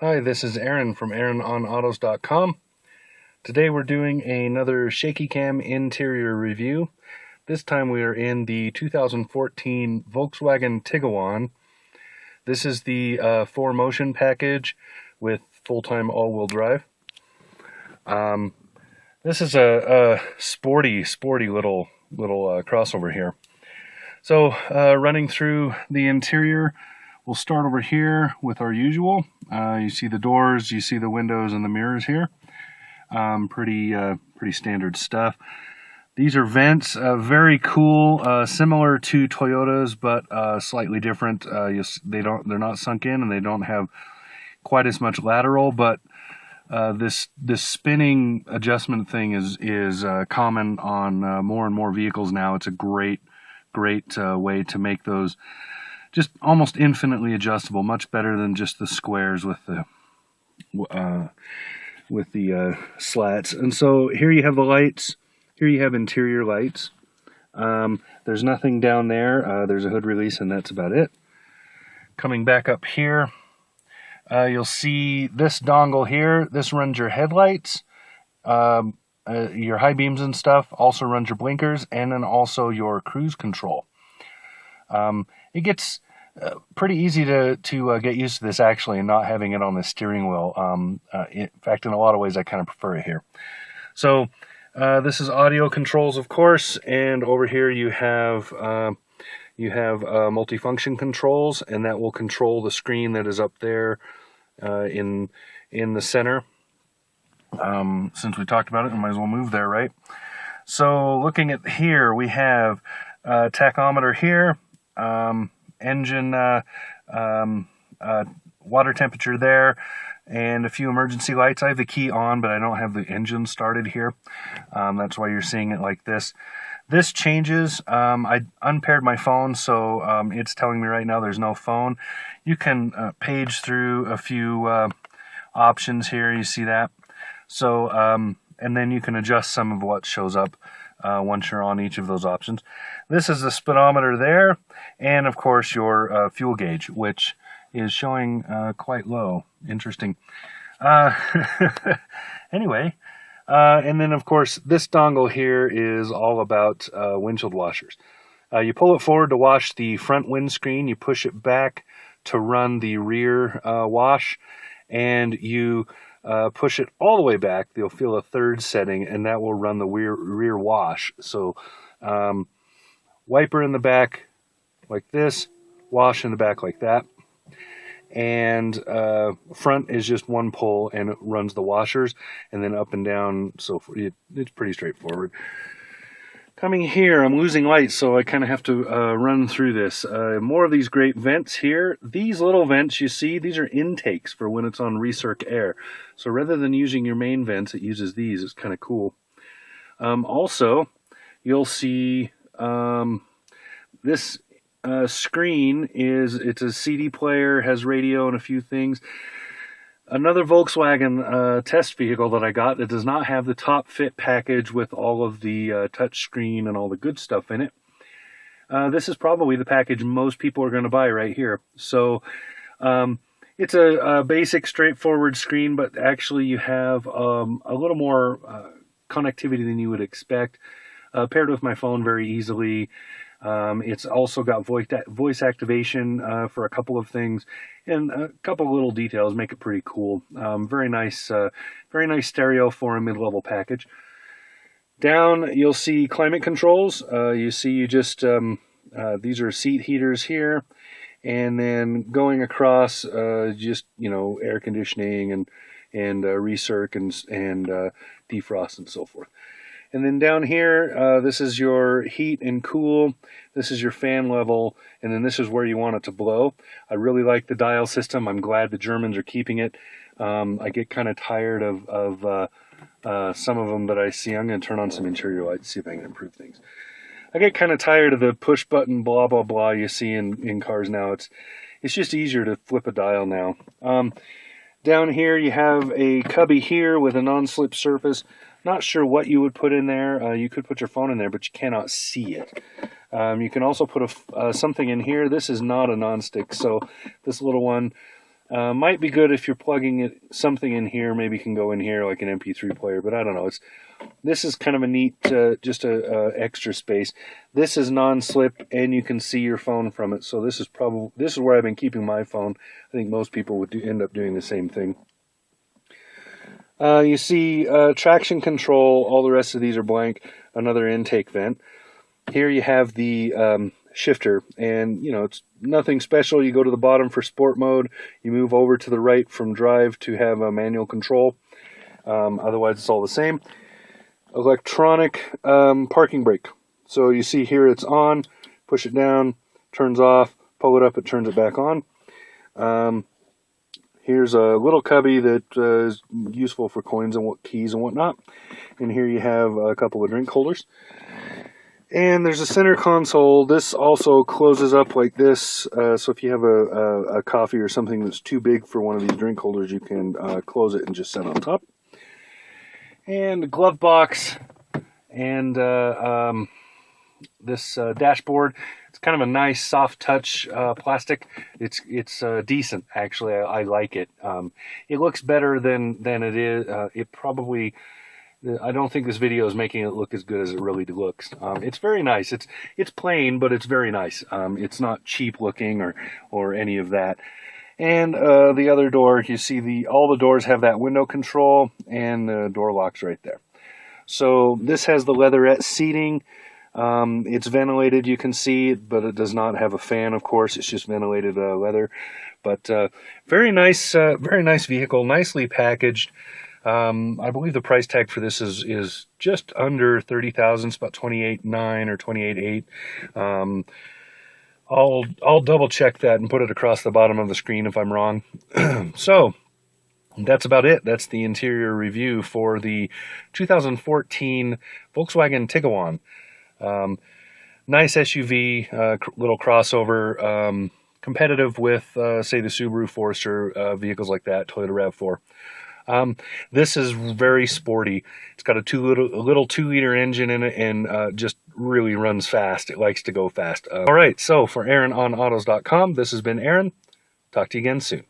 Hi, this is Aaron from AaronOnAutos.com. Today we're doing another shaky cam interior review. This time we are in the 2014 Volkswagen Tiguan. This is the 4Motion package with full-time all-wheel drive. This is a sporty little crossover here. So running through the interior, we'll start over here with our usual. You see the doors, you see the windows and the mirrors here. Pretty standard stuff. These are vents, very cool, similar to Toyota's, but slightly different. They're not sunk in and they don't have quite as much lateral, but this spinning adjustment thing is common on more and more vehicles now. It's a great way to make those just almost infinitely adjustable, much better than just the squares with the slats. And so here you have the lights. Here you have interior lights. There's nothing down there. There's a hood release, and that's about it. Coming back up here, you'll see this dongle here. This runs your headlights, your high beams and stuff. Also runs your blinkers, and then also your cruise control. It gets pretty easy to get used to this, actually, and not having it on the steering wheel. In fact, in a lot of ways, I kind of prefer it here. So this is audio controls, of course, and over here you have multifunction controls, and that will control the screen that is up there in the center. Since we talked about it, we might as well move there, right? So looking at here, we have tachometer here. Engine water temperature there, and a few emergency lights. I have the key on, but I don't have the engine started here. That's why you're seeing it like this. This changes. I unpaired my phone, so it's telling me right now there's no phone. You can page through a few options here. You see that? So, and then you can adjust some of what shows up once you're on each of those options. This is the speedometer there, and of course your fuel gauge, which is showing quite low. Interesting. Anyway, and then of course this dongle here is all about windshield washers. You pull it forward to wash the front windscreen, you push it back to run the rear wash, and you push it all the way back. You'll feel a third setting, and that will run the rear wash. So wiper in the back like this, wash in the back like that, and front is just one pull and it runs the washers, and then up and down. So it's pretty straightforward. Coming here, I'm losing light, so I kind of have to run through this. More of these great vents here. These little vents you see, these are intakes for when it's on recirc air. So rather than using your main vents, it uses these. It's kind of cool. Also, you'll see this screen it's a CD player, has radio and a few things. Another Volkswagen test vehicle that I got that does not have the top fit package with all of the touch screen and all the good stuff in it. This is probably the package most people are going to buy right here. So it's a basic, straightforward screen, but actually you have a little more connectivity than you would expect. Paired with my phone very easily. It's also got voice activation for a couple of things, and a couple of little details make it pretty cool. Very nice stereo for a mid-level package. Down, you'll see climate controls. These are seat heaters here, and then going across, just air conditioning and recirc and defrost and so forth. And then down here, this is your heat and cool. This is your fan level, and then this is where you want it to blow. I really like the dial system. I'm glad the Germans are keeping it. I get kind of tired of some of them that I see. I'm going to turn on some interior lights, see if I can improve things. I get kind of tired of the push button blah blah blah you see in cars now. It's just easier to flip a dial now. Down here you have a cubby here with a non-slip surface. Not sure what you would put in there. You could put your phone in there, but you cannot see it. You can also put something in here. This is not a non-stick, so this little one Might be good if you're plugging something in here. Maybe you can go in here like an MP3 player, but I don't know. This is kind of a neat, just a extra space. This is non-slip, and you can see your phone from it. So this is where I've been keeping my phone. I think most people would end up doing the same thing. You see traction control. All the rest of these are blank. Another intake vent. Here you have the shifter, and it's nothing special. You go to the bottom for sport mode. You move over to the right from drive to have a manual control. Otherwise, it's all the same. Electronic parking brake. So you see here it's on. Push it down, turns off. Pull it up, it turns it back on. Here's a little cubby that is useful for coins and keys and whatnot. And here you have a couple of drink holders. And there's a center console. This also closes up like this. So if you have a coffee or something that's too big for one of these drink holders, you can close it and just set on top. And a glove box. And this dashboard. It's kind of a nice soft touch plastic. It's decent, actually. I like it. It looks better than it is. It probably... I don't think this video is making it look as good as it really looks. It's very nice. It's plain, but it's very nice. It's not cheap looking or any of that. And the other door, you see all the doors have that window control, and the door locks right there. So this has the leatherette seating. It's ventilated, you can see, but it does not have a fan, of course. It's just ventilated leather. But very nice vehicle, nicely packaged. I believe the price tag for this is just under $30,000. It's about $28,900 or $28,800. I'll double check that and put it across the bottom of the screen if I'm wrong. So that's about it. That's the interior review for the 2014 Volkswagen Tiguan. Nice SUV, little crossover, competitive with, say, the Subaru Forester, vehicles like that, Toyota RAV4. This is very sporty. It's got a little 2-liter engine in it, and just really runs fast. It likes to go fast. All right, so for Aaron on autos.com, this has been Aaron. Talk to you again soon.